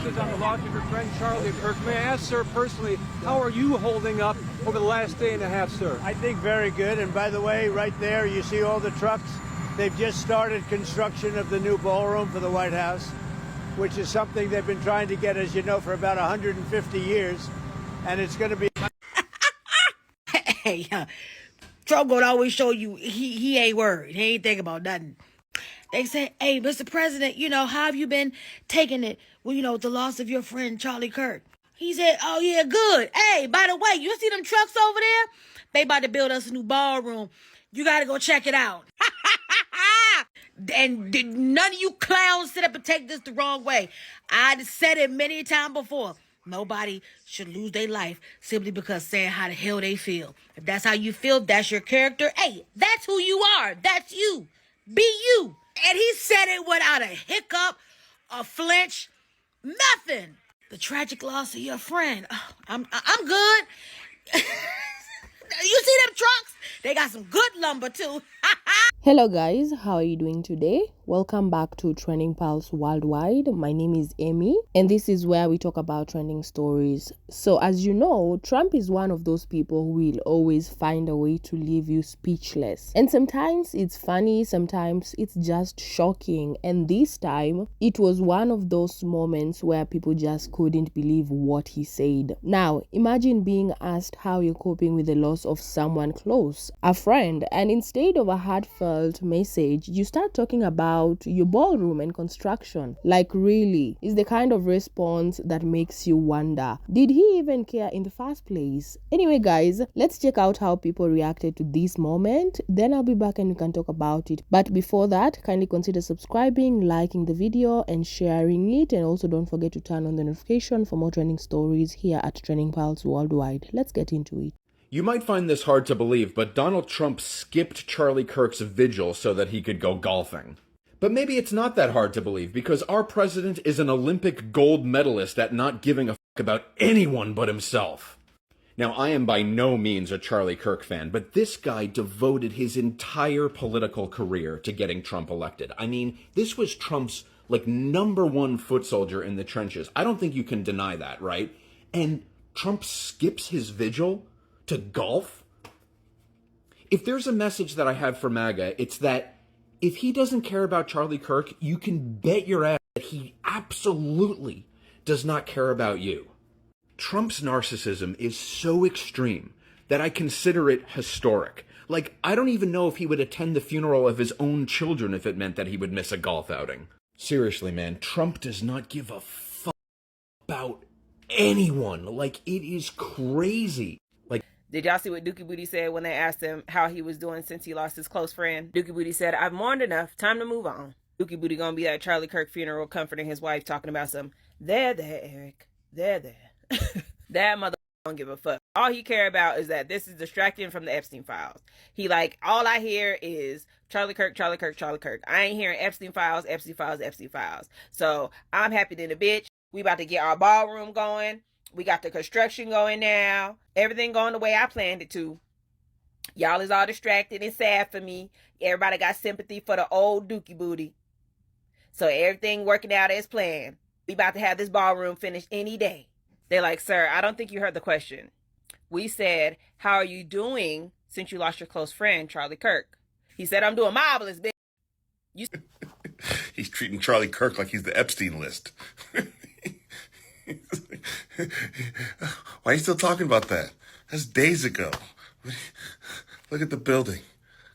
Congratulations on the loss of your friend Charlie Kirk. May I ask, sir, personally, how are you holding up over the last day and a half, sir? I think very good. And by the way, right there, you see all the trucks. They've just started construction of the new ballroom for the White House, which is something they've been trying to get, as you know, for about 150 years. And it's going to be... Hey, Trump gonna always show you he ain't worried. He ain't thinking about nothing. They say, hey, Mr. President, how have you been taking it? Well, the loss of your friend Charlie Kirk. He said, oh, yeah, good. Hey, by the way, you see them trucks over there? They about to build us a new ballroom. You got to go check it out. And none of you clowns sit up and take this the wrong way. I said it many times before. Nobody should lose their life simply because saying how the hell they feel. If that's how you feel, that's your character. Hey, that's who you are. That's you. Be you. And he said it without a hiccup, a flinch, nothing. The tragic loss of your friend. Oh, I'm good. You see them trucks? They got some good lumber too. Hello guys, how are you doing today? Welcome back to Trending Pulse Worldwide. My name is Amy and this is where we talk about trending stories. So as you know, Trump is one of those people who will always find a way to leave you speechless. And sometimes it's funny, sometimes it's just shocking. And this time, it was one of those moments where people just couldn't believe what he said. Now, imagine being asked how you're coping with the loss of someone close, a friend, and instead of a heartfelt message, you start talking about your ballroom and construction. Like really, is the kind of response that makes you wonder, did he even care in the first place? Anyway guys, let's check out how people reacted to this moment. Then I'll be back and we can talk about it. But before that, kindly consider subscribing, liking the video and sharing it. And also don't forget to turn on the notification for more trending stories here at Trending Pulse Worldwide. Let's get into it. You might find this hard to believe, but Donald Trump skipped Charlie Kirk's vigil so that he could go golfing. But maybe it's not that hard to believe, because our president is an Olympic gold medalist at not giving a fuck about anyone but himself. Now, I am by no means a Charlie Kirk fan, but this guy devoted his entire political career to getting Trump elected. I mean, this was Trump's, #1 foot soldier in the trenches. I don't think you can deny that, right? And Trump skips his vigil to golf? If there's a message that I have for MAGA, it's that if he doesn't care about Charlie Kirk, you can bet your ass that he absolutely does not care about you. Trump's narcissism is so extreme that I consider it historic. I don't even know if he would attend the funeral of his own children if it meant that he would miss a golf outing. Seriously, man, Trump does not give a fuck about anyone. It is crazy. Did y'all see what Dookie Booty said when they asked him how he was doing since he lost his close friend? Dookie Booty said, I've mourned enough. Time to move on. Dookie Booty gonna be at Charlie Kirk funeral comforting his wife, talking about some, there, Eric. There. That mother don't give a fuck. All he care about is that this is distracting from the Epstein files. He all I hear is Charlie Kirk. I ain't hearing Epstein files. So I'm happy than a bitch. We about to get our ballroom going. We got the construction going now. Everything going the way I planned it to. Y'all is all distracted and sad for me. Everybody got sympathy for the old Dookie Booty. So everything working out as planned. We about to have this ballroom finished any day. They're like, sir, I don't think you heard the question. We said, how are you doing since you lost your close friend, Charlie Kirk? He said, I'm doing marvelous, bitch. He's treating Charlie Kirk like he's the Epstein list. Why are you still talking about that? That's days ago. Look at the building.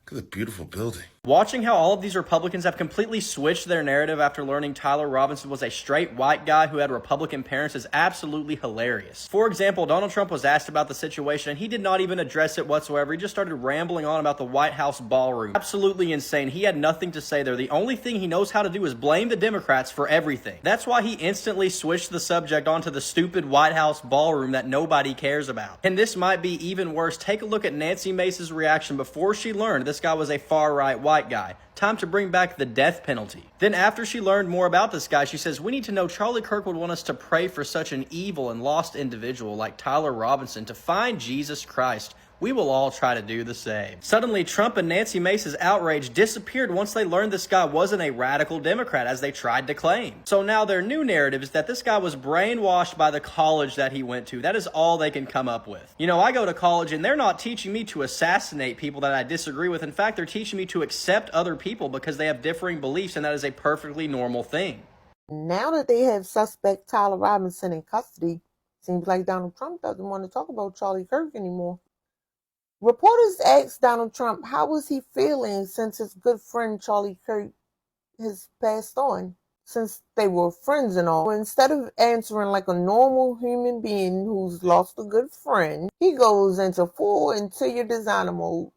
Look at the beautiful building. Watching how all of these Republicans have completely switched their narrative after learning Tyler Robinson was a straight white guy who had Republican parents is absolutely hilarious. For example, Donald Trump was asked about the situation and he did not even address it whatsoever. He just started rambling on about the White House ballroom. Absolutely insane. He had nothing to say there. The only thing he knows how to do is blame the Democrats for everything. That's why he instantly switched the subject onto the stupid White House ballroom that nobody cares about. And this might be even worse. Take a look at Nancy Mace's reaction before she learned this guy was a far-right white guy. Time to bring back the death penalty. Then after she learned more about this guy, she says, we need to know Charlie Kirk would want us to pray for such an evil and lost individual like Tyler Robinson to find Jesus Christ. we will all try to do the same. Suddenly, Trump and Nancy Mace's outrage disappeared once they learned this guy wasn't a radical Democrat, as they tried to claim. So now their new narrative is that this guy was brainwashed by the college that he went to. That is all they can come up with. You know, I go to college and they're not teaching me to assassinate people that I disagree with. In fact, they're teaching me to accept other people because they have differing beliefs, and that is a perfectly normal thing. Now that they have suspect Tyler Robinson in custody, seems like Donald Trump doesn't want to talk about Charlie Kirk anymore. Reporters asked Donald Trump how was he feeling since his good friend Charlie Kirk has passed on, since they were friends and all. Instead of answering like a normal human being who's lost a good friend, he goes into full interior designer mode.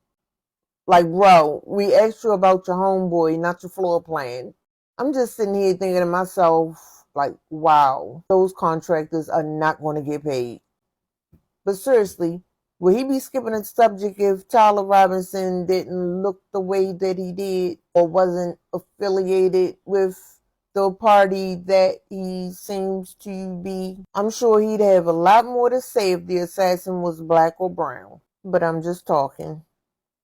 Like, bro, we asked you about your homeboy, not your floor plan. I'm just sitting here thinking to myself, like, wow, those contractors are not going to get paid. But seriously, would he be skipping the subject if Tyler Robinson didn't look the way that he did or wasn't affiliated with the party that he seems to be? I'm sure he'd have a lot more to say if the assassin was black or brown. But I'm just talking.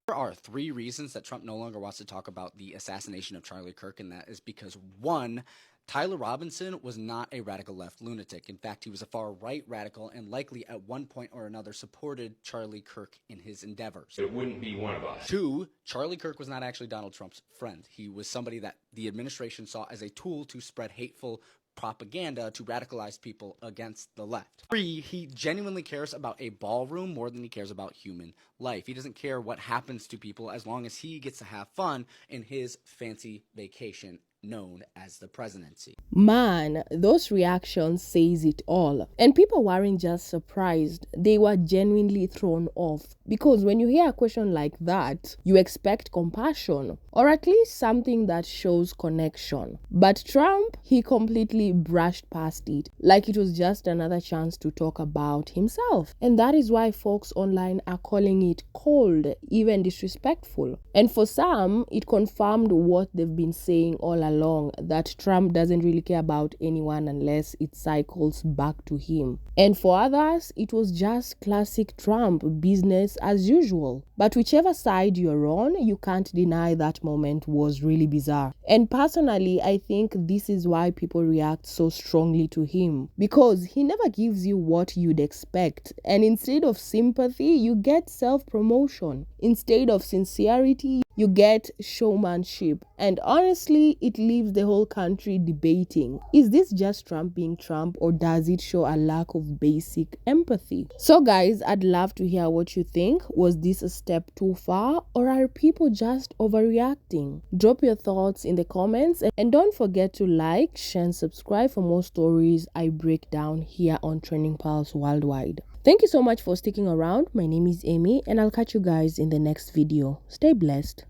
There are 3 reasons that Trump no longer wants to talk about the assassination of Charlie Kirk, and that is because, 1, Tyler Robinson was not a radical left lunatic. In fact, he was a far right radical and likely at one point or another supported Charlie Kirk in his endeavors. It wouldn't be one of us. 2, Charlie Kirk was not actually Donald Trump's friend. He was somebody that the administration saw as a tool to spread hateful propaganda to radicalize people against the left. 3, he genuinely cares about a ballroom more than he cares about human life. He doesn't care what happens to people as long as he gets to have fun in his fancy vacation known as the presidency. Man, those reactions says it all. And people weren't just surprised, they were genuinely thrown off. Because when you hear a question like that, you expect compassion, or at least something that shows connection. But Trump, he completely brushed past it, like it was just another chance to talk about himself. And that is why folks online are calling it cold, even disrespectful. And for some, it confirmed what they've been saying all along, that Trump doesn't really care about anyone unless it cycles back to him. And for others, it was just classic Trump, business as usual. But whichever side you're on, you can't deny that moment was really bizarre. And personally, I think this is why people react so strongly to him, because he never gives you what you'd expect. And instead of sympathy, you get self-promotion. Instead of sincerity, you get showmanship. And honestly, it leaves the whole country debating, is this just Trump being Trump, or does it show a lack of basic empathy? So guys, I'd love to hear what you think. Was this a step too far, or are people just overreacting? Drop your thoughts in the comments, and don't forget to like, share and subscribe for more stories I break down here on Trending Pulse Worldwide. Thank you so much for sticking around. My name is Amy, and I'll catch you guys in the next video. Stay blessed.